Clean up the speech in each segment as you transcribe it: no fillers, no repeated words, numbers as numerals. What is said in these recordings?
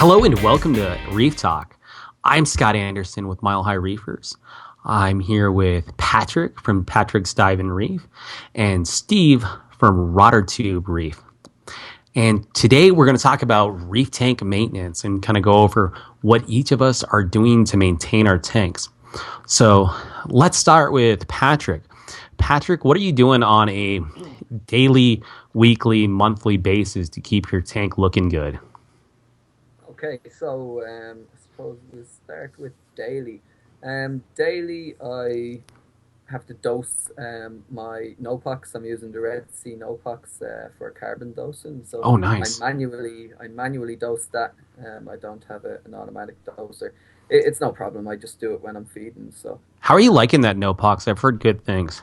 Hello and welcome to Reef Talk. I'm Scott Anderson with Mile High Reefers. I'm here with Patrick from Patrick's Dive and Reef and Steve from Rotter Tube Reef. And today we're going to talk about reef tank maintenance and kind of go over what each of us are doing to maintain our tanks. So let's start with Patrick. Patrick, what are you doing on a daily, weekly, monthly basis to keep your tank looking good? Okay, so I suppose we'll start with daily. Daily, I have to dose my Nopox. I'm using the Red Sea Nopox for carbon dosing. So Oh, I nice. manually I manually dose that. I don't have an automatic doser. It's no problem. I just do it when I'm feeding. So How are you um, liking that no pox? I've heard good things.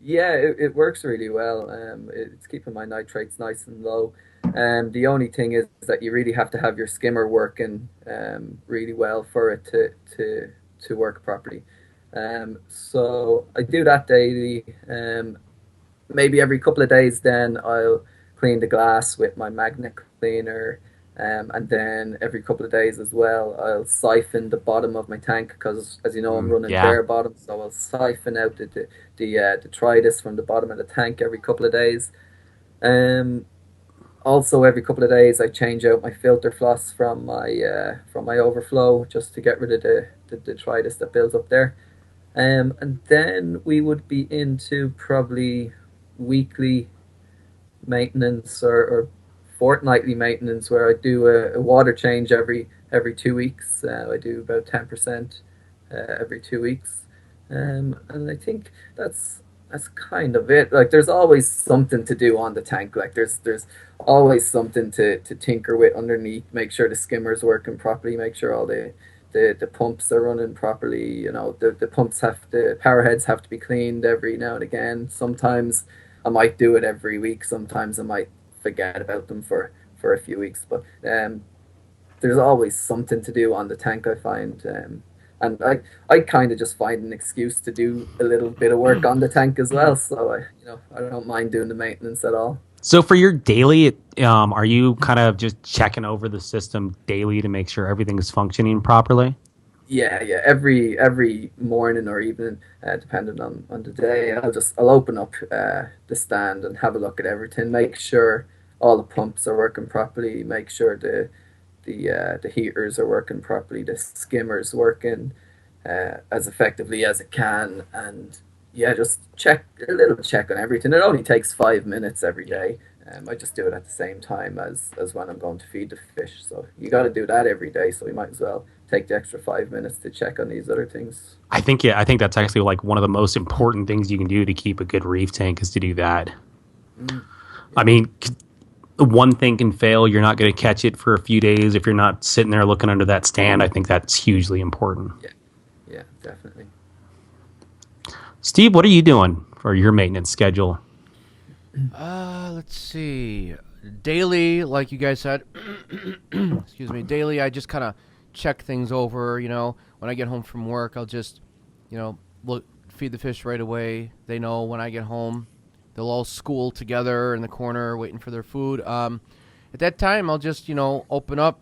yeah, it works really well. It's keeping my nitrates nice and low. The only thing is that you really have to have your skimmer working really well for it to work properly. So I do that daily. Maybe every couple of days, then I'll clean the glass with my magnet cleaner. And then every couple of days as well, I'll siphon the bottom of my tank because, as you know, I'm running Yeah. bare bottom, so I'll siphon out the detritus from the bottom of the tank every couple of days. Um, Also, every couple of days, I change out my filter floss from my overflow just to get rid of the detritus that builds up there. And then we would be into probably weekly maintenance or fortnightly maintenance where I do a water change every 2 weeks. I do about 10% every 2 weeks, and I think that's kind of it. Like there's always something to do on the tank. Like there's always something to tinker with underneath. Make sure the skimmer's working properly. Make sure all the pumps are running properly. You know the power heads have to be cleaned every now and again. Sometimes I might do it every week. Sometimes I might forget about them for a few weeks. But there's always something to do on the tank, I find. And I kind of just find an excuse to do a little bit of work on the tank as well. So I don't mind doing the maintenance at all. So for your daily, are you kind of just checking over the system daily to make sure everything is functioning properly? Yeah. Every morning or evening, depending on the day, I'll open up the stand and have a look at everything. Make sure all the pumps are working properly. Make sure the heaters are working properly. The skimmer's working as effectively as it can, and yeah, just check a little check on everything. It only takes 5 minutes every day. I just do it at the same time as when I'm going to feed the fish. So you got to do that every day. So we might as well take the extra 5 minutes to check on these other things. I think yeah, I think that's actually like one of the most important things you can do to keep a good reef tank is to do that. Mm, I yeah, mean, one thing can fail, you're not going to catch it for a few days if you're not sitting there looking under that stand. I think that's hugely important. yeah, yeah, definitely. Steve, what are you doing for your maintenance schedule? Let's see. Daily, like you guys said, excuse me, daily, I just kind of check things over. When I get home from work, I'll just, look, feed the fish right away. They know when I get home. They'll all school together in the corner waiting for their food. At that time, I'll just, open up,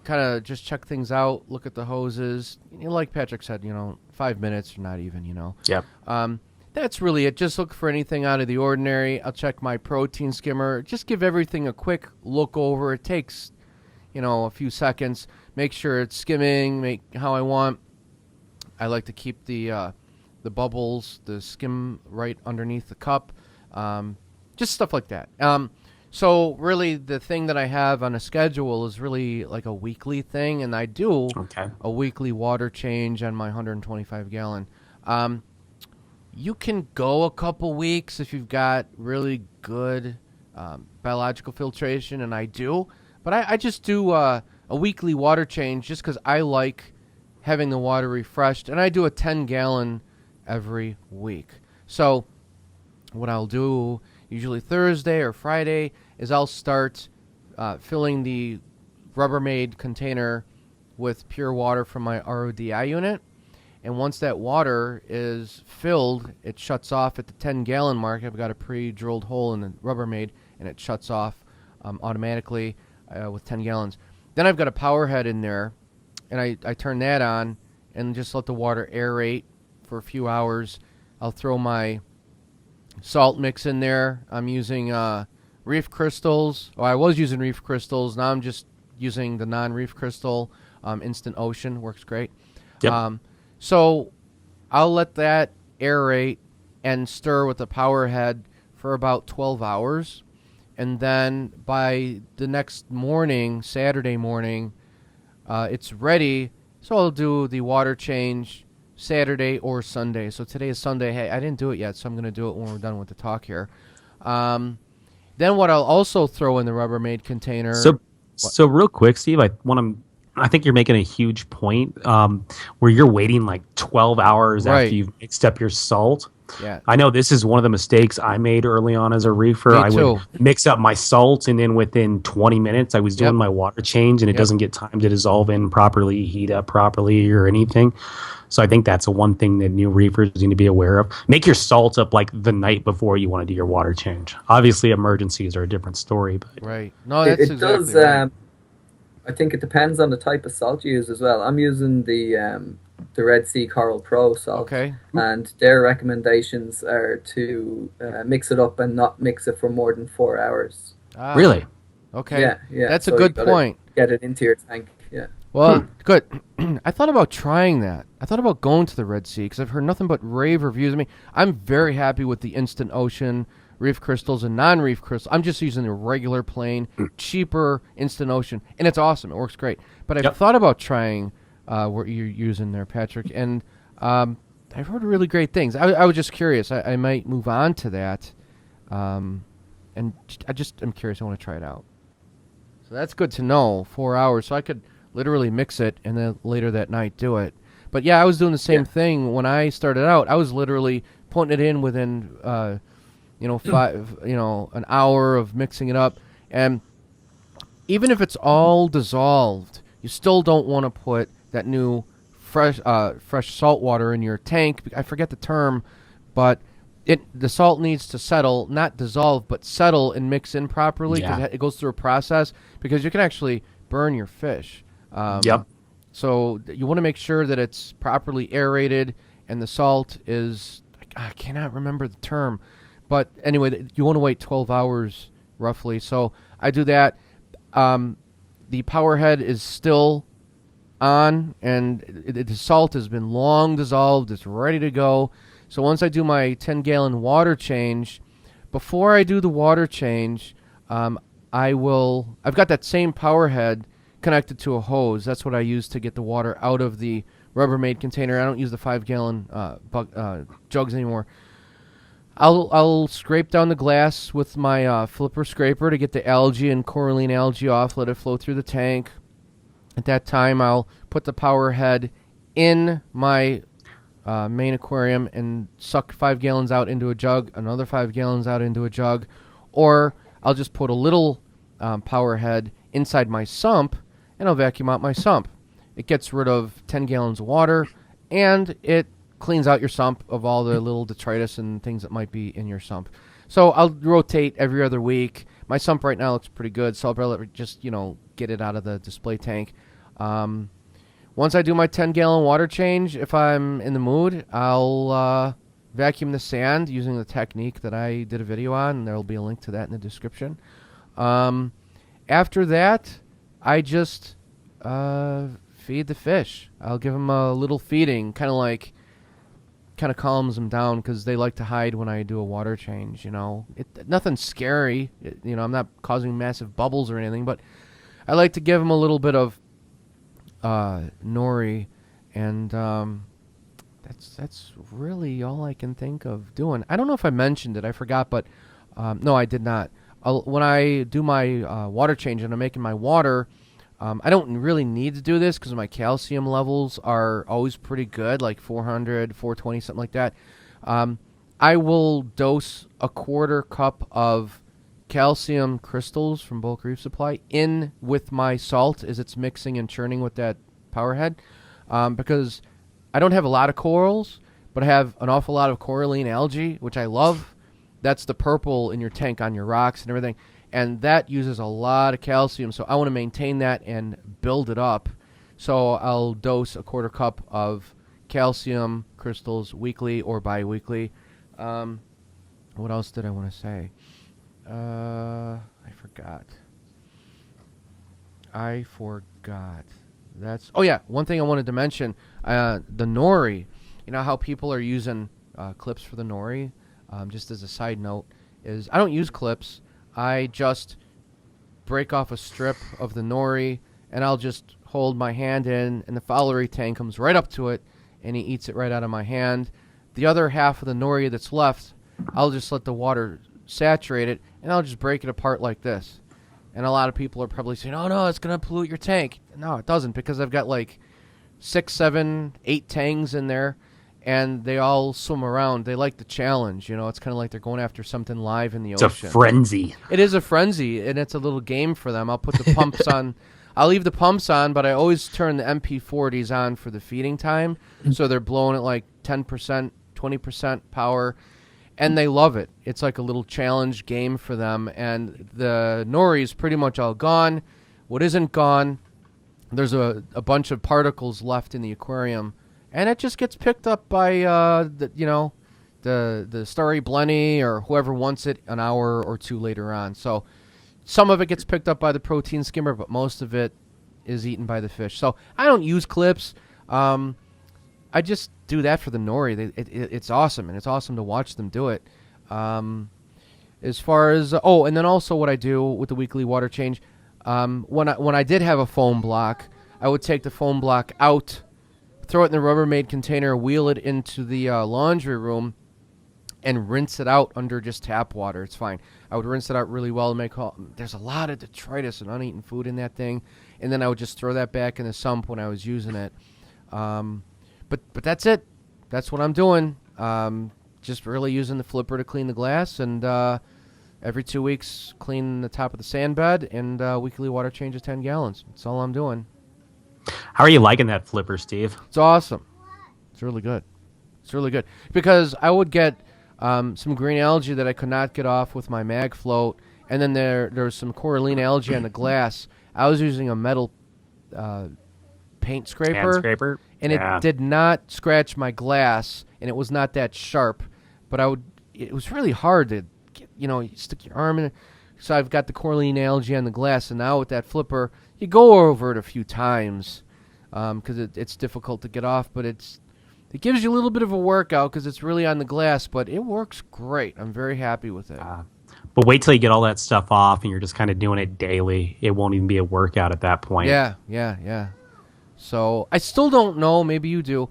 kind of just check things out, look at the hoses. Like Patrick said, 5 minutes or not even. Yep. Um, that's really it. Just look for anything out of the ordinary. I'll check my protein skimmer. Just give everything a quick look over. It takes, a few seconds. Make sure it's skimming, make how I want. I like to keep the bubbles, the skim right underneath the cup. Just stuff like that. So really, the thing that I have on a schedule is really like a weekly thing, and I do Okay. a weekly water change on my 125 gallon. Um, you can go a couple weeks if you've got really good biological filtration, and I do. But I just do a weekly water change just because I like having the water refreshed, and I do a 10-gallon every week. So what I'll do usually Thursday or Friday is I'll start filling the Rubbermaid container with pure water from my RODI unit. And once that water is filled, it shuts off at the 10-gallon mark. I've got a pre-drilled hole in the Rubbermaid, and it shuts off automatically with 10 gallons. Then I've got a power head in there, and I turn that on and just let the water aerate for a few hours. I'll throw my salt mix in there. I'm using reef crystals. Oh, I was using reef crystals. Now I'm just using the non-reef crystal Instant Ocean. Works great. Yep. So I'll let that aerate and stir with the power head for about 12 hours. And then by the next morning, Saturday morning, it's ready. So I'll do the water change Saturday or Sunday. So today is Sunday. Hey, I didn't do it yet, so I'm going to do it when we're done with the talk here. Then what I'll also throw in the Rubbermaid container. So real quick, Steve, I think you're making a huge point where you're waiting like 12 hours Right. after you've mixed up your salt. Yeah. I know this is one of the mistakes I made early on as a reefer. Me I too. would mix up my salt, and then within 20 minutes, I was doing Yep. my water change, and it Yep. doesn't get time to dissolve in properly, heat up properly, or anything. So I think that's one thing that new reefers need to be aware of. Make your salt up like the night before you want to do your water change. Obviously, emergencies are a different story, but Right. No, It, that's it exactly does. right. I think it depends on the type of salt you use as well. I'm using the Red Sea Coral Pro salt, Okay. and their recommendations are to mix it up and not mix it for more than 4 hours. Ah, really, Okay. Yeah. That's So a you good gotta point. Get it into your tank. Yeah. Well, good. I thought about trying that. I thought about going to the Red Sea because I've heard nothing but rave reviews. I mean, I'm very happy with the Instant Ocean reef crystals and non-reef crystals. I'm just using the regular, plain, cheaper Instant Ocean, and it's awesome. It works great. But I've Yep. thought about trying what you're using there, Patrick, and I've heard really great things. I was just curious. I might move on to that, and I'm curious. I want to try it out. So that's good to know. 4 hours, so I could literally mix it and then later that night do it. But yeah, I was doing the same thing when I started out. I was literally putting it in within, an hour of mixing it up, and even if it's all dissolved, you still don't want to put that new fresh salt water in your tank. I forget the term, but the salt needs to settle, not dissolve, but settle and mix in properly because Yeah. it goes through a process because you can actually burn your fish. Yep. So you want to make sure that it's properly aerated and the salt is, I cannot remember the term, but anyway, you want to wait 12 hours roughly. So I do that. The power head is still on, and the salt has been long dissolved. It's ready to go. So once I do my 10-gallon water change, before I do the water change, I've got that same power head connected to a hose. That's what I use to get the water out of the Rubbermaid container. I don't use the 5-gallon jugs anymore. I'll scrape down the glass with my flipper scraper to get the algae and coralline algae off, let it flow through the tank. At that time, I'll put the power head in my main aquarium and suck 5 gallons out into a jug, another 5 gallons out into a jug, or I'll just put a little power head inside my sump and I'll vacuum out my sump. It gets rid of 10 gallons of water and it cleans out your sump of all the little detritus and things that might be in your sump. So I'll rotate every other week. My sump right now looks pretty good, so I'll probably just, get it out of the display tank. Once I do my 10-gallon water change, if I'm in the mood, I'll vacuum the sand using the technique that I did a video on, and there will be a link to that in the description. After that, I just feed the fish. I'll give them a little feeding, kind of calms them down because they like to hide when I do a water change. Nothing scary. I'm not causing massive bubbles or anything, but I like to give them a little bit of nori, and that's really all I can think of doing. I don't know if I mentioned it. I forgot, but no, I did not. When I do my water change and I'm making my water, I don't really need to do this because my calcium levels are always pretty good, like 400, 420, something like that. I will dose a quarter cup of calcium crystals from Bulk Reef Supply in with my salt as it's mixing and churning with that power head, because I don't have a lot of corals, but I have an awful lot of coralline algae, which I love. That's the purple in your tank on your rocks and everything. and that uses a lot of calcium. So I want to maintain that and build it up. So I'll dose a quarter cup of calcium crystals weekly or bi-weekly. What else did I want to say? I forgot. Oh yeah, one thing I wanted to mention, the nori. You know how people are using clips for the nori? Just as a side note, is I don't use clips. I just break off a strip of the nori, and I'll just hold my hand in, and the fowlery tang comes right up to it, and he eats it right out of my hand. The other half of the nori that's left, I'll just let the water saturate it, and I'll just break it apart like this. And a lot of people are probably saying, oh, no, it's going to pollute your tank. No, it doesn't, because I've got like 6, 7, 8 tangs in there, and they all swim around. They like the challenge. You know, it's kind of like they're going after something live in the ocean. It's a frenzy. It is a frenzy, and it's a little game for them. I'll put the pumps on. I'll leave the pumps on, but I always turn the MP40s on for the feeding time, so they're blowing at like 10%, 20% power, and they love it. It's like a little challenge game for them, and the nori is pretty much all gone. What isn't gone, there's a bunch of particles left in the aquarium, and it just gets picked up by the starry blenny or whoever wants it an hour or two later on. So some of it gets picked up by the protein skimmer, but most of it is eaten by the fish. So I don't use clips. I just do that for the nori. It's awesome, and it's awesome to watch them do it. As far as and then also what I do with the weekly water change, when I did have a foam block, I would take the foam block out, throw it in the Rubbermaid container, wheel it into the laundry room, and rinse it out under just tap water. It's fine. I would rinse it out really well and there's a lot of detritus and uneaten food in that thing, and then I would just throw that back in the sump when I was using it. But that's it. That's what I'm doing. Just really using the flipper to clean the glass, and every 2 weeks clean the top of the sand bed, and weekly water change of 10 gallons. That's all I'm doing. How are you liking that flipper, Steve? It's awesome. It's really good. It's really good. Because I would get some green algae that I could not get off with my mag float, and then there was some coralline algae on the glass. I was using a metal paint scraper. Hand scraper? And Yeah. it did not scratch my glass, and it was not that sharp. But it was really hard to get, you stick your arm in it. So I've got the coralline algae on the glass, and now with that flipper, you go over it a few times because it's difficult to get off, but it gives you a little bit of a workout because it's really on the glass, but it works great. I'm very happy with it. But wait till you get all that stuff off and you're just kind of doing it daily. It won't even be a workout at that point. Yeah. So I still don't know. Maybe you do.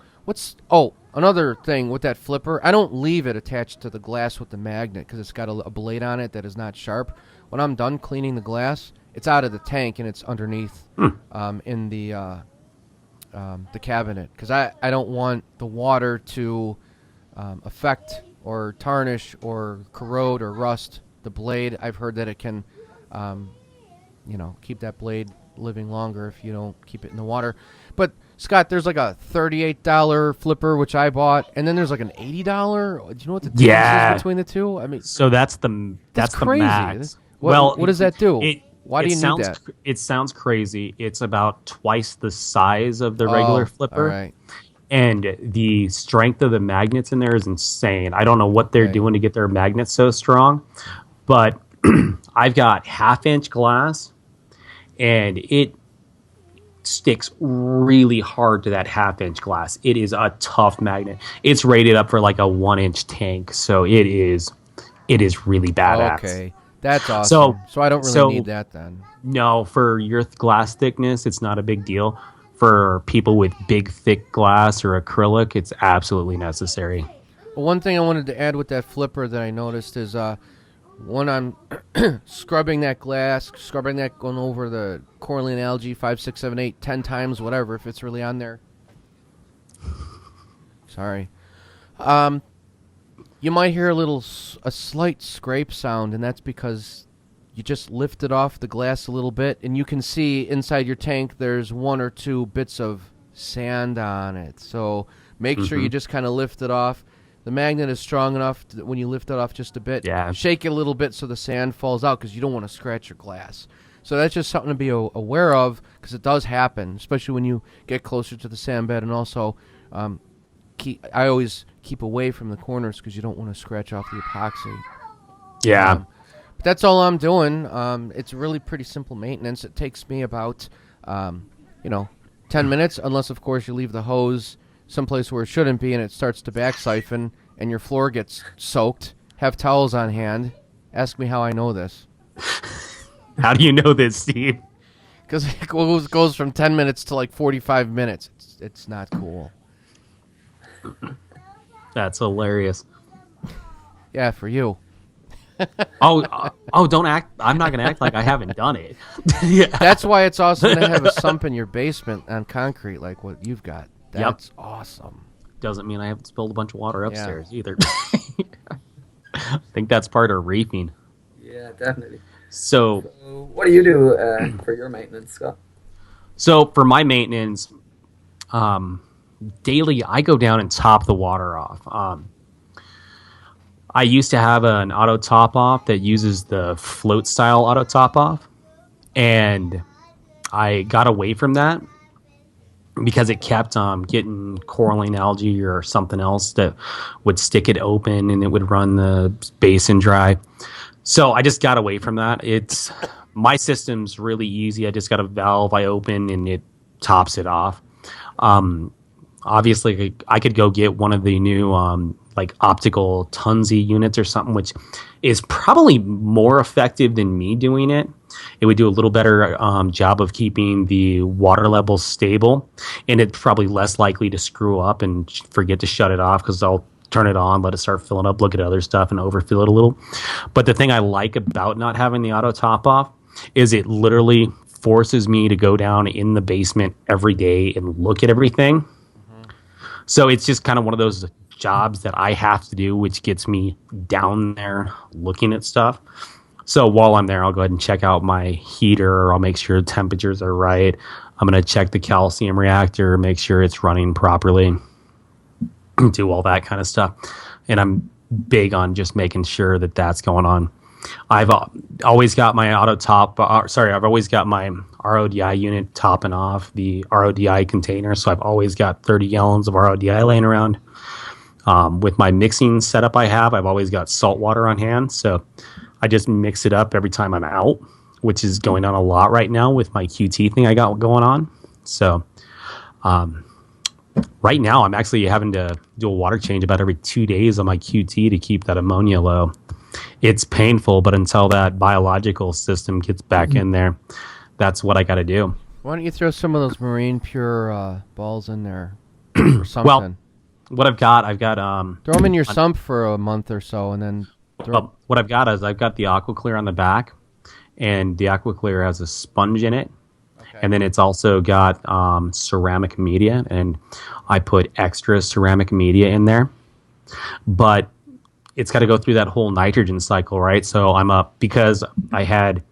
Another thing with that flipper, I don't leave it attached to the glass with the magnet because it's got a blade on it that is not sharp. When I'm done cleaning the glass, it's out of the tank and it's underneath in the cabinet because I don't want the water to affect or tarnish or corrode or rust the blade. I've heard that it can keep that blade living longer if you don't keep it in the water. But Scott, there's like a $38 flipper which I bought, and then there's like an $80. Do you know what the difference is between the two? I mean, so that's the crazy. max. What does that do? Why do you need that? It sounds crazy. It's about twice the size of the regular flipper. All right. And the strength of the magnets in there is insane. I don't know what they're doing to get their magnets so strong, but I've got half-inch glass, and it sticks really hard to that half-inch glass. It is a tough magnet. It's rated up for like a 1-inch tank, so it is really badass. Okay, that's awesome. So I don't really need that then. No, for your glass thickness, it's not a big deal. For people with big, thick glass or acrylic, it's absolutely necessary. Well, one thing I wanted to add with that flipper that I noticed is when I'm scrubbing that glass, going over the coralline algae 5, 6, 7, 8, 10 times, whatever, if it's really on there. Sorry. You might hear a slight scrape sound, and that's because you just lift it off the glass a little bit, and you can see inside your tank there's 1 or 2 bits of sand on it. So make sure you just kind of lift it off. the magnet is strong enough that when you lift it off just a bit, Yeah. shake it a little bit so the sand falls out because you don't want to scratch your glass. So that's just something to be aware of because it does happen, especially when you get closer to the sand bed. And also, I always keep away from the corners because you don't want to scratch off the epoxy. Yeah. But that's all I'm doing. It's really pretty simple maintenance. It takes me about, 10 minutes, unless, of course, you leave the hose someplace where it shouldn't be and it starts to back siphon and your floor gets soaked. Have towels on hand. Ask me how I know this. How do you know this, Steve? Because it goes from 10 minutes to like 45 minutes. It's not cool. That's hilarious. Yeah, for you. Don't act. I'm not going to act like I haven't done it. Yeah. That's why it's awesome to have a sump in your basement on concrete like what you've got. That's awesome. Doesn't mean I haven't spilled a bunch of water upstairs either. I think that's part of reefing. Yeah, definitely. So what do you do for your maintenance, Scott? So for my maintenance, daily I go down and top the water off. I used to have an auto top off that uses the float style auto top off, and I got away from that because it kept getting coralline algae or something else that would stick it open and it would run the basin dry. So I just got away from that. My system's really easy. I just got a valve I open and it tops it off. Obviously, I could go get one of the new like optical Tunzi units or something, which is probably more effective than me doing it. It would do a little better job of keeping the water level stable, and it's probably less likely to screw up and forget to shut it off because I'll turn it on, let it start filling up, look at other stuff, and overfill it a little. But the thing I like about not having the auto top off is it literally forces me to go down in the basement every day and look at everything. Mm-hmm. So it's just kind of one of those jobs that I have to do, which gets me down there looking at stuff. So while I'm there, I'll go ahead and check out my heater. I'll make sure the temperatures are right. I'm going to check the calcium reactor, make sure it's running properly, do all that kind of stuff. And I'm big on just making sure that that's going on. I've always got my I've always got my RODI unit topping off the RODI container. So I've always got 30 gallons of RODI laying around. With my mixing setup I've always got salt water on hand. So I just mix it up every time I'm out, which is going on a lot right now with my QT thing I got going on. So right now I'm actually having to do a water change about every 2 days on my QT to keep that ammonia low. It's painful, but until that biological system gets back in there, that's what I got to do. Why don't you throw some of those Marine Pure balls in there or something? Well, what I've got throw them in your sump for a month or so, and then what I've got is I've got the AquaClear on the back, and the AquaClear has a sponge in it. Okay. And then it's also got ceramic media, and I put extra ceramic media in there. But it's got to go through that whole nitrogen cycle, right? So I'm up because I had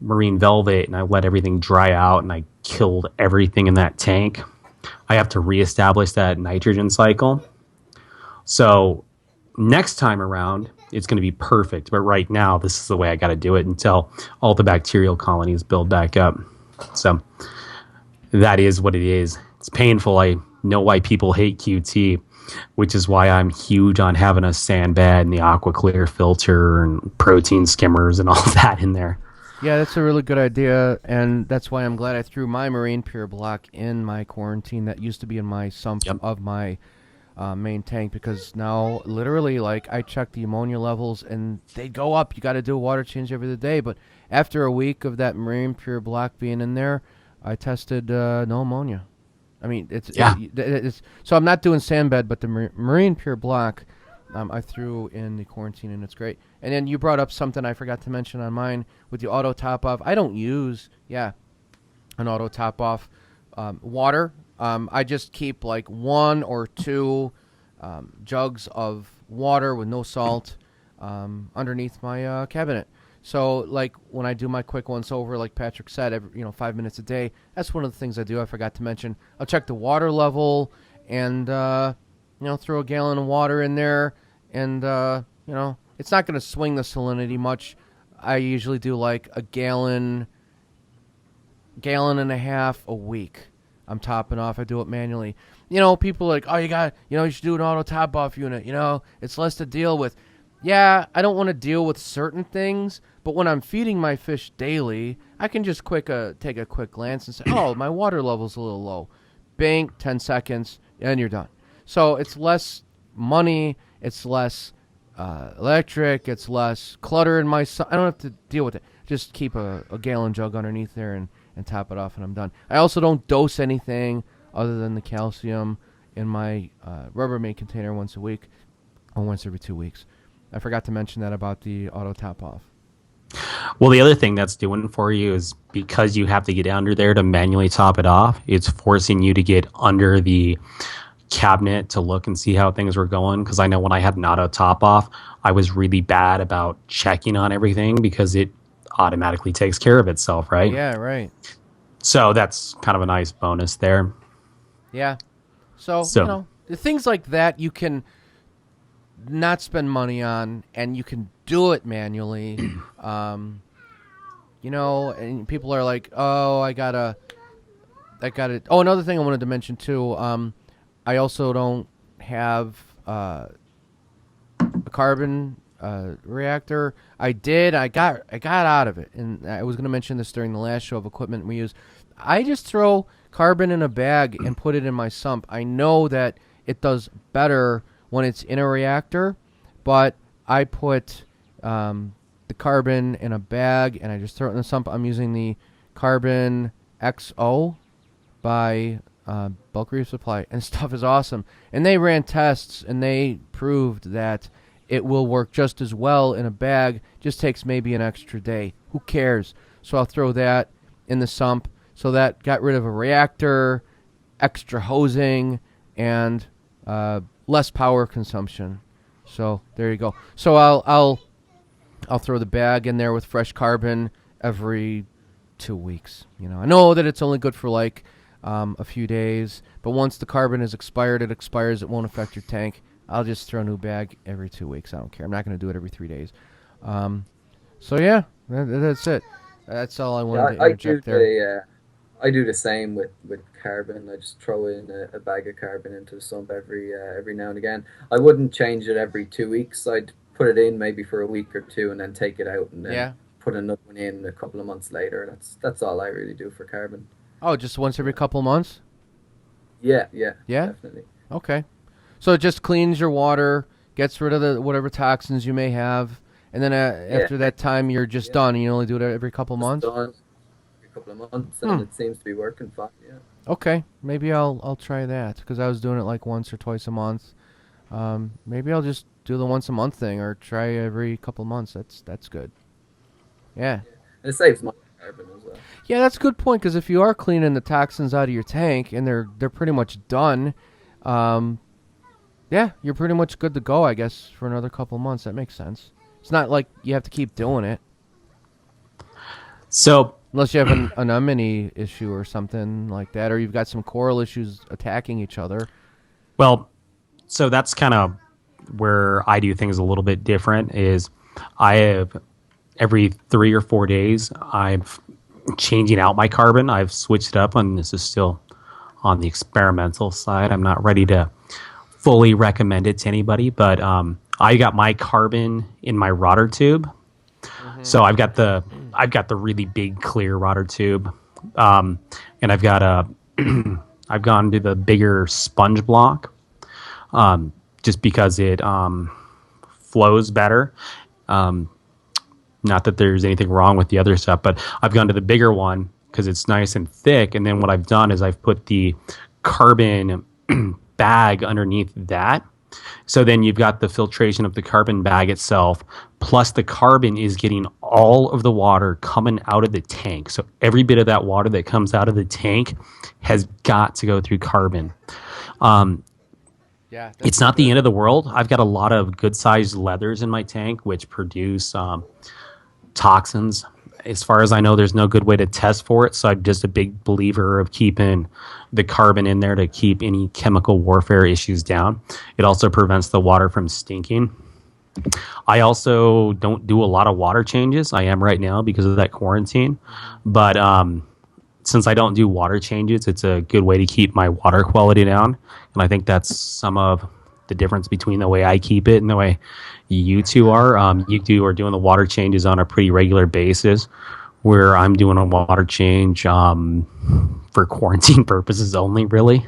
Marine Velvet and I let everything dry out and I killed everything in that tank. I have to reestablish that nitrogen cycle. So next time around, it's going to be perfect. But right now, this is the way I got to do it until all the bacterial colonies build back up. So that is what it is. It's painful. I know why people hate QT, which is why I'm huge on having a sand bed and the AquaClear filter and protein skimmers and all that in there. Yeah, that's a really good idea, and that's why I'm glad I threw my Marine Pure block in my quarantine that used to be in my sump of my main tank, because now literally, like, I check the ammonia levels and they go up. You got to do a water change every day, but after a week of that Marine Pure block being in there, I tested no ammonia. I mean, it's so I'm not doing sand bed, but the Marine Pure block I threw in the quarantine, and it's great. And then you brought up something I forgot to mention on mine with the auto top off. I don't use an auto top off water. I just keep like 1 or 2 jugs of water with no salt underneath my cabinet. So, like, when I do my quick once over, like Patrick said, every 5 minutes a day, that's one of the things I do. I forgot to mention. I'll check the water level, and throw a gallon of water in there, and it's not going to swing the salinity much. I usually do like a gallon and a half a week. I'm topping off. I do it manually. People are like, oh, you should do an auto top off unit. It's less to deal with. Yeah, I don't want to deal with certain things, but when I'm feeding my fish daily, I can just take a quick glance and say, oh, my water level's a little low. Bang, 10 seconds, and you're done. So it's less money, it's less electric, it's less clutter in my... I don't have to deal with it. Just keep a gallon jug underneath there and top it off, and I'm done. I also don't dose anything other than the calcium in my Rubbermaid container once a week or once every 2 weeks. I forgot to mention that about the auto top off. Well, the other thing that's doing for you is because you have to get under there to manually top it off, it's forcing you to get under the cabinet to look and see how things were going. Because I know when I had an auto top off, I was really bad about checking on everything because it automatically takes care of itself, right? Yeah, right. So that's kind of a nice bonus there. Yeah. So the things like that you can not spend money on, and you can do it manually. And people are like, oh, I got it. Oh, another thing I wanted to mention too. I also don't have a carbon reactor. I did. I got out of it, and I was going to mention this during the last show of equipment we use. I just throw carbon in a bag and put it in my sump. I know that it does better when it's in a reactor, but I put the carbon in a bag and I just throw it in the sump. I'm using the Carbon XO by Bulk Reef Supply, and stuff is awesome. And they ran tests and they proved that it will work just as well in a bag, just takes maybe an extra day. Who cares? So I'll throw that in the sump. So that got rid of a reactor, extra hosing, and less power consumption. So there you go. So I'll throw the bag in there with fresh carbon every 2 weeks. I know that it's only good for like a few days, but once the carbon is expired, it expires. It won't affect your tank. I'll just throw a new bag every 2 weeks. I don't care. I'm not going to do it every 3 days. So yeah, that's it. That's all I wanted to interject there. I do the same with carbon. I just throw in a bag of carbon into the sump every now and again. I wouldn't change it every 2 weeks. I'd put it in maybe for a week or two and then take it out and then put another one in a couple of months later. That's all I really do for carbon. Oh, just once every couple of months? Yeah, definitely. Okay. So it just cleans your water, gets rid of the whatever toxins you may have, and then after that time you're just done. And you only do it every couple of months? Done. Couple of months, and it seems to be working fine. Yeah. Okay, maybe I'll try that because I was doing it like once or twice a month. Maybe I'll just do the once a month thing or try every couple of months. That's good. Yeah. And it saves money on carbon as well. Yeah, that's a good point because if you are cleaning the toxins out of your tank and they're pretty much done, you're pretty much good to go, I guess, for another couple of months. That makes sense. It's not like you have to keep doing it. So unless you have an anemone issue or something like that, or you've got some coral issues attacking each other. Well, so that's kind of where I do things a little bit different is I have every 3 or 4 days, I'm changing out my carbon. I've switched it up, and this is still on the experimental side. I'm not ready to fully recommend it to anybody, but I got my carbon in my rotor tube. So I've got the really big clear rotor tube, and I've got I've gone to the bigger sponge block, just because it flows better. Not that there's anything wrong with the other stuff, but I've gone to the bigger one because it's nice and thick. And then what I've done is I've put the carbon bag underneath that. So then you've got the filtration of the carbon bag itself, plus the carbon is getting all of the water coming out of the tank. So every bit of that water that comes out of the tank has got to go through carbon. It's not the end of the world. I've got a lot of good-sized leathers in my tank, which produce toxins. as far as I know, there's no good way to test for it. So I'm just a big believer of keeping the carbon in there to keep any chemical warfare issues down. It also prevents the water from stinking. I also don't do a lot of water changes. I am right now because of that quarantine. But since I don't do water changes, it's a good way to keep my water quality down. And I think that's some of the difference between the way I keep it and the way you two are. You two are doing the water changes on a pretty regular basis, where I'm doing a water change for quarantine purposes only, really.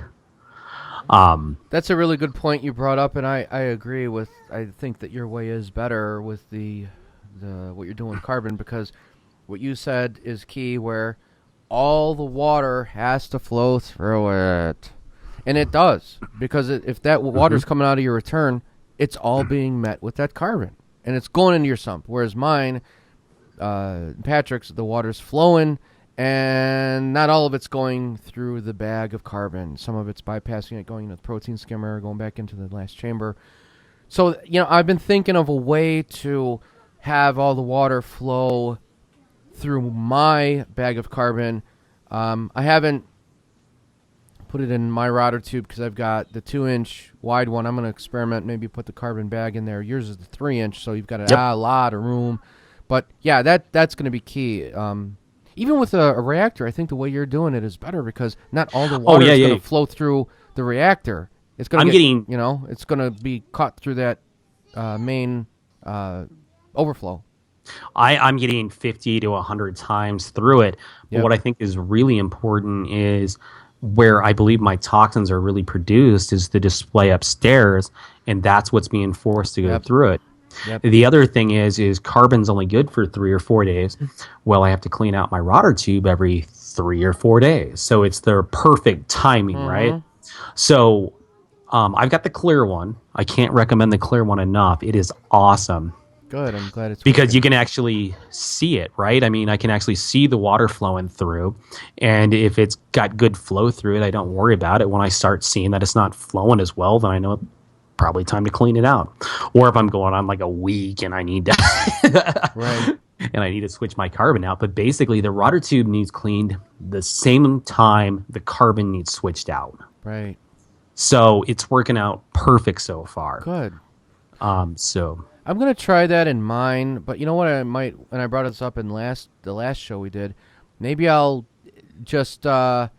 That's a really good point you brought up, and I agree with. I think that your way is better with the what you're doing with carbon, because what you said is key, where all the water has to flow through it, and it does, because if that water's coming out of your return, it's all being met with that carbon, and it's going into your sump. Whereas mine, Patrick's, the water's flowing, and not all of it's going through the bag of carbon. Some of it's bypassing it, going into the protein skimmer, going back into the last chamber. So, I've been thinking of a way to have all the water flow through my bag of carbon. I haven't put it in my rotor tube because I've got the 2-inch wide one. I'm going to experiment, maybe put the carbon bag in there. Yours is the 3-inch, so you've got a lot of room. But, yeah, that's going to be key. Even with a reactor, I think the way you're doing it is better, because not all the water is going to flow through the reactor. It's going to it's going to be caught through that main overflow. I'm getting 50 to 100 times through it. But what I think is really important is where I believe my toxins are really produced is the display upstairs, and that's what's being forced to go through it. Yep. The other thing is carbon's only good for 3 or 4 days. Well, I have to clean out my rotor tube every 3 or 4 days. So it's the perfect timing, right? So I've got the clear one. I can't recommend the clear one enough. It is awesome. Good. I'm glad it's because you can actually see it, right? I mean, I can actually see the water flowing through, and if it's got good flow through it, I don't worry about it. When I start seeing that it's not flowing as well, then I know it's probably time to clean it out. Or if I'm going on like a week and I need to right. And I need to switch my carbon out. But basically, the rotor tube needs cleaned the same time the carbon needs switched out. Right. So it's working out perfect so far. Good. So I'm gonna try that in mine, but you know what? I might, and I brought this up in the last show we did. Maybe I'll just try.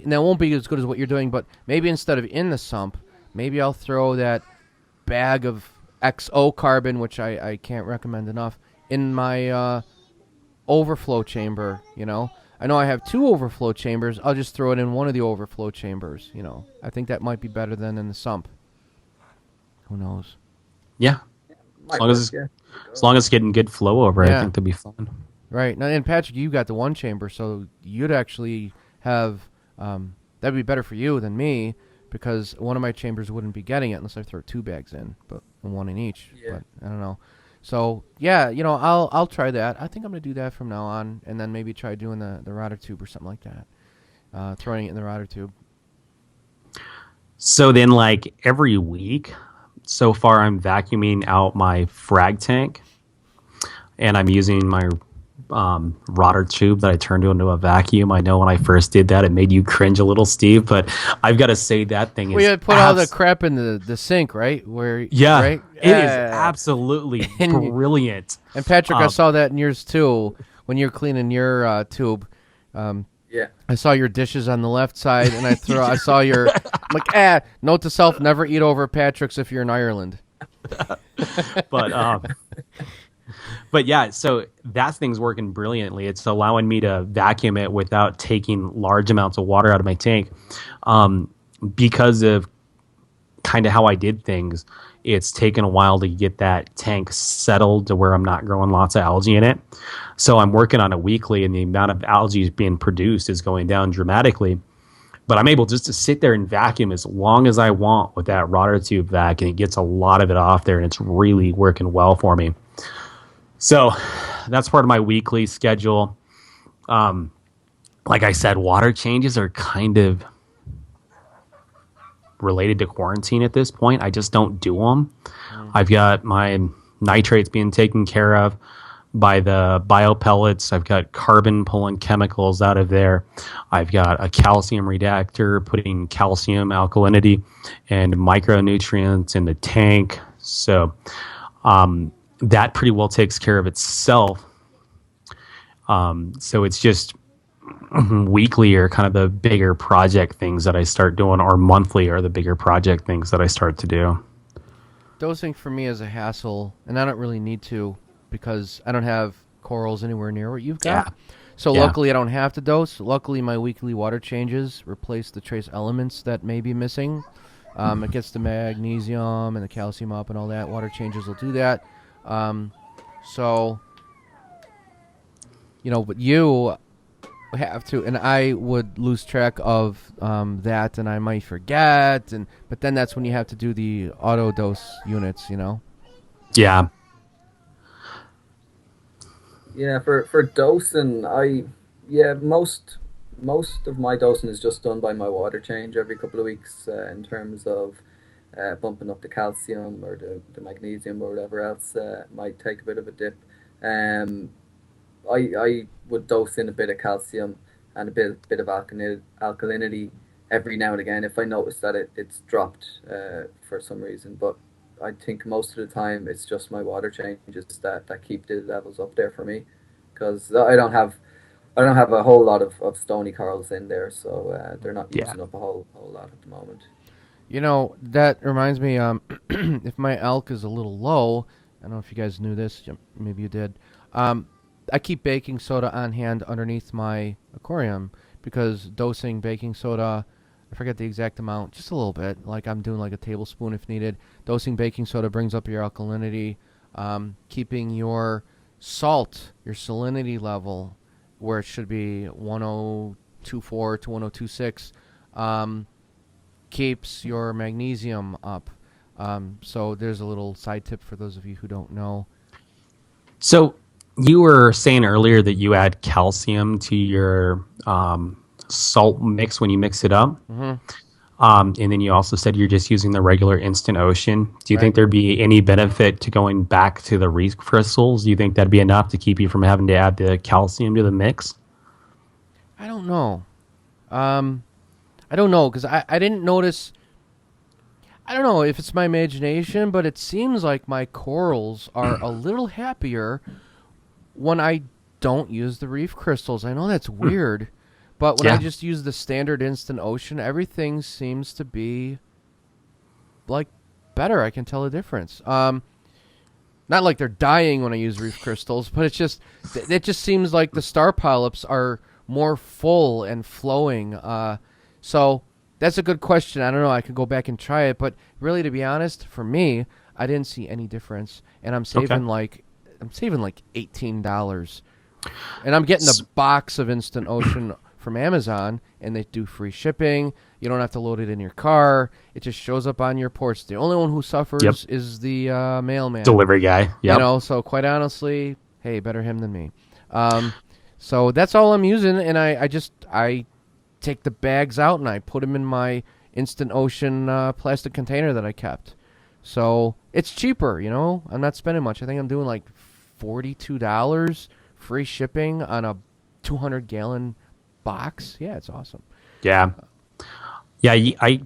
Now it won't be as good as what you're doing, but maybe instead of in the sump, maybe I'll throw that bag of XO carbon, which I can't recommend enough, in my overflow chamber. I know I have 2 overflow chambers. I'll just throw it in one of the overflow chambers. I think that might be better than in the sump. Who knows? Yeah. As long as it's getting good flow over it, I think that'll be fun. Right. Now, and Patrick, you got the 1 chamber, so you'd actually have that'd be better for you than me, because one of my chambers wouldn't be getting it unless I throw 2 bags in, but 1 in each. Yeah. But I don't know. So yeah, I'll try that. I think I'm gonna do that from now on, and then maybe try doing the rotor tube or something like that. Throwing it in the rotor tube. So then, like every week, so far I'm vacuuming out my frag tank, and I'm using my rotor tube that I turned into a vacuum. I know when I first did that, it made you cringe a little, Steve, but I've got to say that thing is... put all the crap in the sink, right? Right? It is absolutely brilliant. And Patrick, I saw that in yours too, when you're cleaning your tube. I saw your dishes on the left side, and I saw your... I'm like, note to self, never eat over Patrick's if you're in Ireland. But yeah, so that thing's working brilliantly. It's allowing me to vacuum it without taking large amounts of water out of my tank. Because of kind of how I did things, it's taken a while to get that tank settled to where I'm not growing lots of algae in it. So I'm working on it weekly, and the amount of algae being produced is going down dramatically. But I'm able just to sit there and vacuum as long as I want with that rotor tube vac, and it gets a lot of it off there, and it's really working well for me. So that's part of my weekly schedule. Like I said, water changes are kind of related to quarantine at this point. I just don't do them. I've got my nitrates being taken care of. by the biopellets. I've got carbon pulling chemicals out of there. I've got a calcium reductor putting calcium alkalinity and micronutrients in the tank. So that pretty well takes care of itself. So it's just weekly are kind of the bigger project things that I start doing, or monthly are the bigger project things that I start to do. Dosing for me is a hassle, and I don't really need to because I don't have corals anywhere near what you've got. Yeah. So Yeah. luckily I don't have to dose. Luckily my weekly water changes replace the trace elements that may be missing. It gets the magnesium and the calcium up and all that. Water changes will do that. So, but you have to, and I would lose track of that, and I might forget, but then that's when you have to do the auto dose units. Yeah. Yeah, for dosing, most of my dosing is just done by my water change every couple of weeks in terms of bumping up the calcium or the magnesium or whatever else might take a bit of a dip. Um, I would dose in a bit of calcium and a bit of alkalinity every now and again if I notice that it's dropped for some reason. But I think most of the time it's just my water changes that keep the levels up there for me, because I don't have a whole lot of stony corals in there, so they're not Yeah. using up a whole lot at the moment. That reminds me, if my elk is a little low, I don't know if you guys knew this, maybe you did. I keep baking soda on hand underneath my aquarium because dosing baking soda, I forget the exact amount, just a little bit, like I'm doing like a tablespoon if needed. Dosing baking soda brings up your alkalinity, keeping your salt, your salinity level where it should be 1024 to 1026. Keeps your magnesium up. So there's a little side tip for those of you who don't know. So you were saying earlier that you add calcium to your salt mix when you mix it up. Mm-hmm. And then you also said you're just using the regular Instant Ocean. Do you Right. think there'd be any benefit to going back to the reef crystals? Do you think that'd be enough to keep you from having to add the calcium to the mix? I don't know. I don't know because I didn't notice. I don't know if it's my imagination, but it seems like my corals are a little happier when I don't use the reef crystals. I know that's weird, but when I Yeah. just use the standard Instant Ocean, everything seems to be like better. I can tell a difference. Not like they're dying when I use reef crystals, but it just seems like the star polyps are more full and flowing. So that's a good question. I don't know. I could go back and try it, but really, to be honest, for me, I didn't see any difference, and I'm saving like $18, and I'm getting a box of Instant Ocean from Amazon, and they do free shipping. You don't have to load it in your car. It just shows up on your porch. The only one who suffers Yep. is the mailman. Delivery guy. Yeah. So quite honestly, hey, better him than me. So that's all I'm using, and I take the bags out and I put them in my Instant Ocean plastic container that I kept. So it's cheaper, I'm not spending much. I think I'm doing like $42 free shipping on a 200-gallon box. Yeah, it's awesome. Yeah. Yeah. I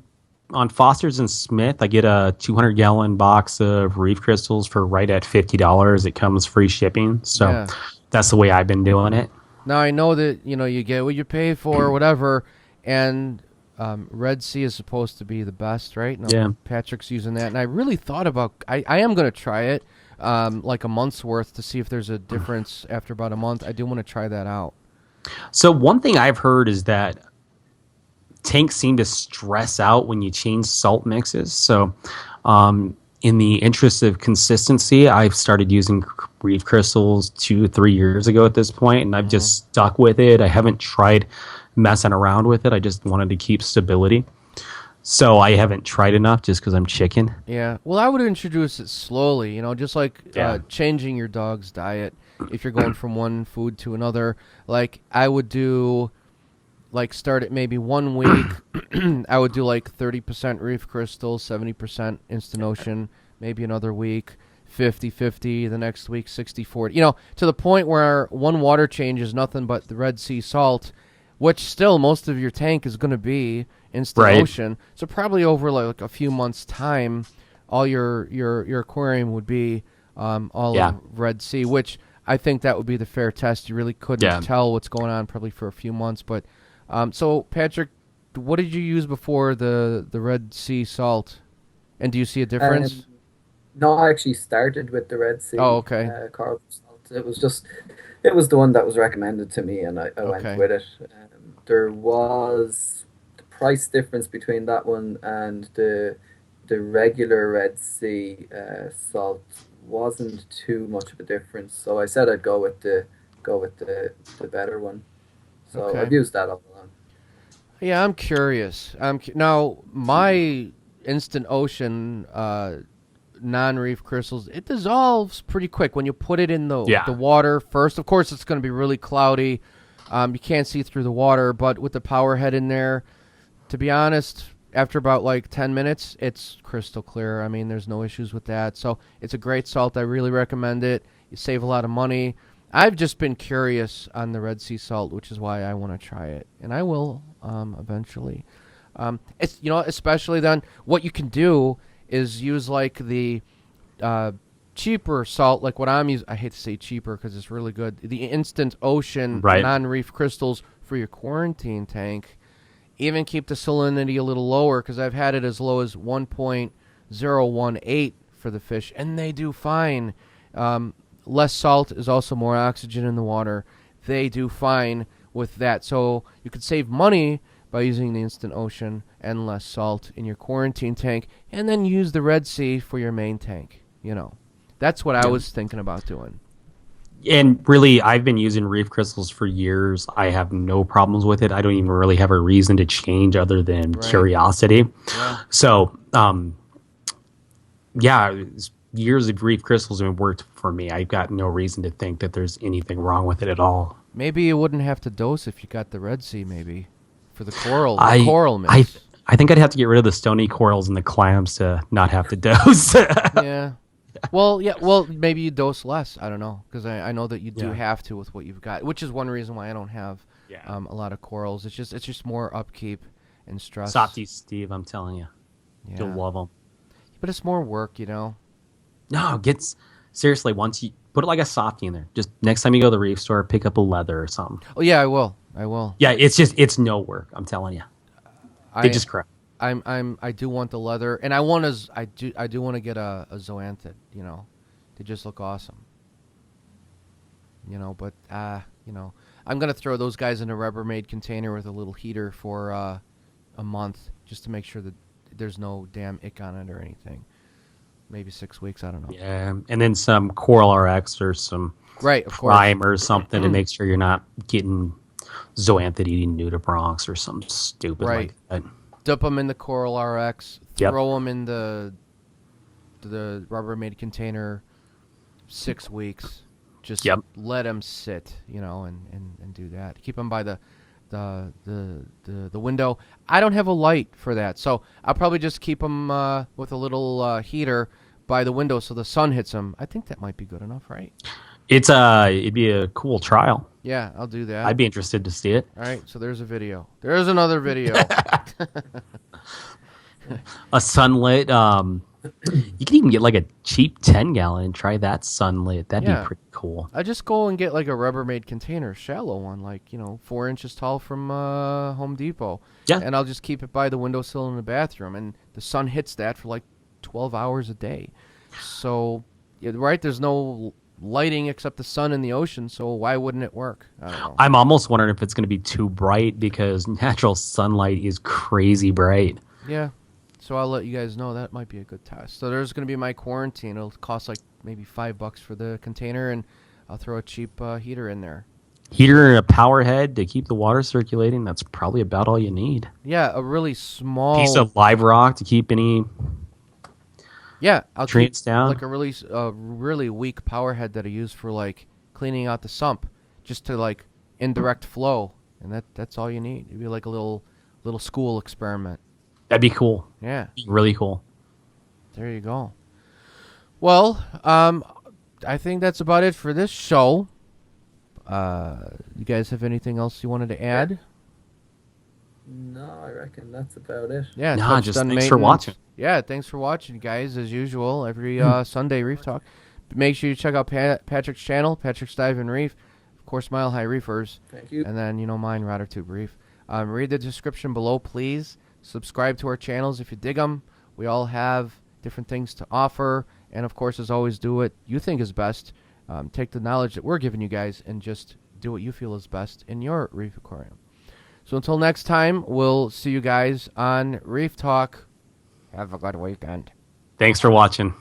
on Foster's and Smith, I get a 200-gallon box of reef crystals for right at $50. It comes free shipping. So Yeah. that's the way I've been doing it. Now I know that you get what you pay for, or whatever, and Red Sea is supposed to be the best, right? No, Yeah. Patrick's using that, and I really thought about. I am going to try it, like a month's worth, to see if there's a difference after about a month. I do want to try that out. So one thing I've heard is that tanks seem to stress out when you change salt mixes. So in the interest of consistency, I've started using reef crystals 2-3 years ago at this point, and I've just stuck with it. I haven't tried messing around with it. I just wanted to keep stability. So I haven't tried enough just because I'm chicken. Yeah. Well, I would introduce it slowly, just like Yeah. changing your dog's diet. If you're going from one food to another, like I would do, like start at maybe 1 week. I would do like 30% reef crystal, 70% Instant Ocean, maybe another week, 50-50, the next week 60-40. To the point where one water change is nothing but the Red Sea salt, which still most of your tank is going to be instant Right. ocean. So probably over like a few months' time, all your aquarium would be all Yeah. of Red Sea, which I think that would be the fair test. You really couldn't Yeah. tell what's going on probably for a few months. But so, Patrick, what did you use before the Red Sea salt? And do you see a difference? No, I actually started with the Red Sea Oh, okay. coral salt. It was the one that was recommended to me, and I Okay. went with it. There was the price difference between that one and the regular Red Sea salt wasn't too much of a difference, so I said I'd go with the better one. So Okay. I've used that all along. Yeah, I'm curious. Now, my instant ocean non-reef crystals, it dissolves pretty quick when you put it in Yeah. the water first. Of course, it's going to be really cloudy. You can't see through the water, but with the power head in there, to be honest, after about like 10 minutes, it's crystal clear. I mean, there's no issues with that. So it's a great salt. I really recommend it. You save a lot of money. I've just been curious on the Red Sea salt, which is why I want to try it, and I will eventually. It's especially then what you can do is use like the cheaper salt, like what I'm using. I hate to say cheaper because it's really good. The Instant Ocean Right. non-reef crystals for your quarantine tank. Even keep the salinity a little lower because I've had it as low as 1.018 for the fish, and they do fine. Less salt is also more oxygen in the water. They do fine with that. So you could save money by using the Instant Ocean and less salt in your quarantine tank, and then use the Red Sea for your main tank. That's what I was thinking about doing. And really, I've been using reef crystals for years. I have no problems with it. I don't even really have a reason to change other than Right. curiosity. Yeah. So, years of reef crystals have worked for me. I've got no reason to think that there's anything wrong with it at all. Maybe you wouldn't have to dose if you got the Red Sea, maybe, for the coral, I mix. I think I'd have to get rid of the stony corals and the clams to not have to dose. Yeah. Well, maybe you dose less. I don't know, because I know that you do Yeah. have to with what you've got, which is one reason why I don't have Yeah. a lot of corals. It's just more upkeep and stress. Softies, Steve, I'm telling you, Yeah. you'll love them. But it's more work, No, seriously, once you put it like a softie in there, just next time you go to the reef store, pick up a leather or something. Oh yeah, I will. Yeah, it's no work. I'm telling you, they just crack. I do want the leather, and I want I do want to get a zoanthid. They just look awesome. But I'm gonna throw those guys in a Rubbermaid container with a little heater for a month, just to make sure that there's no damn ick on it or anything. Maybe 6 weeks. I don't know. Yeah, and then some Coral RX or some Right, of course. Prime or something to make sure you're not getting zoanthid eating nudibranchs or something stupid Right. like that. Dip them in the Coral RX. Yep. Throw them in the Rubbermaid container. 6 weeks. Just Yep. let them sit, and do that. Keep them by the window. I don't have a light for that, so I'll probably just keep them with a little heater by the window so the sun hits them. I think that might be good enough, right? It'd be a cool trial. Yeah, I'll do that. I'd be interested to see it. All right, so there's a video. There's another video. A sunlit. You can even get like a cheap 10-gallon and try that sunlit. That'd Yeah. be pretty cool. I just go and get like a Rubbermaid container, shallow one, like 4 inches tall from Home Depot. Yeah. And I'll just keep it by the windowsill in the bathroom, and the sun hits that for like 12 hours a day. So, yeah, right, there's no lighting except the sun and the ocean. So why wouldn't it work? I don't know. I'm almost wondering if it's going to be too bright because natural sunlight is crazy bright. Yeah. So I'll let you guys know that might be a good test. So there's going to be my quarantine. It'll cost like maybe $5 for the container, and I'll throw a cheap heater in there. Heater and a power head to keep the water circulating. That's probably about all you need. Yeah, a really small Piece of live rock to keep any Yeah, I'll keep treats down. like a really weak power head that I use for like cleaning out the sump, just to like indirect flow, and that's all you need. It'd be like a little school experiment. That'd be cool. Yeah, Really cool. there you go. Well, I think that's about it for this show. You guys have anything else you wanted to add? No, I reckon that's about it. Yeah, Nah, touched just on thanks for maintenance. watching. Yeah, thanks for watching, guys. As usual, every Sunday Reef Talk. Make sure you check out Patrick's channel, Patrick's Dive and Reef. Of course, Mile High Reefers. Thank you. And then, mine, Rotter Tube Reef. Read the description below, please. Subscribe to our channels if you dig them. We all have different things to offer. And, of course, as always, do what you think is best. Take the knowledge that we're giving you guys and just do what you feel is best in your reef aquarium. So until next time, we'll see you guys on Reef Talk. Have a good weekend. Thanks for watching.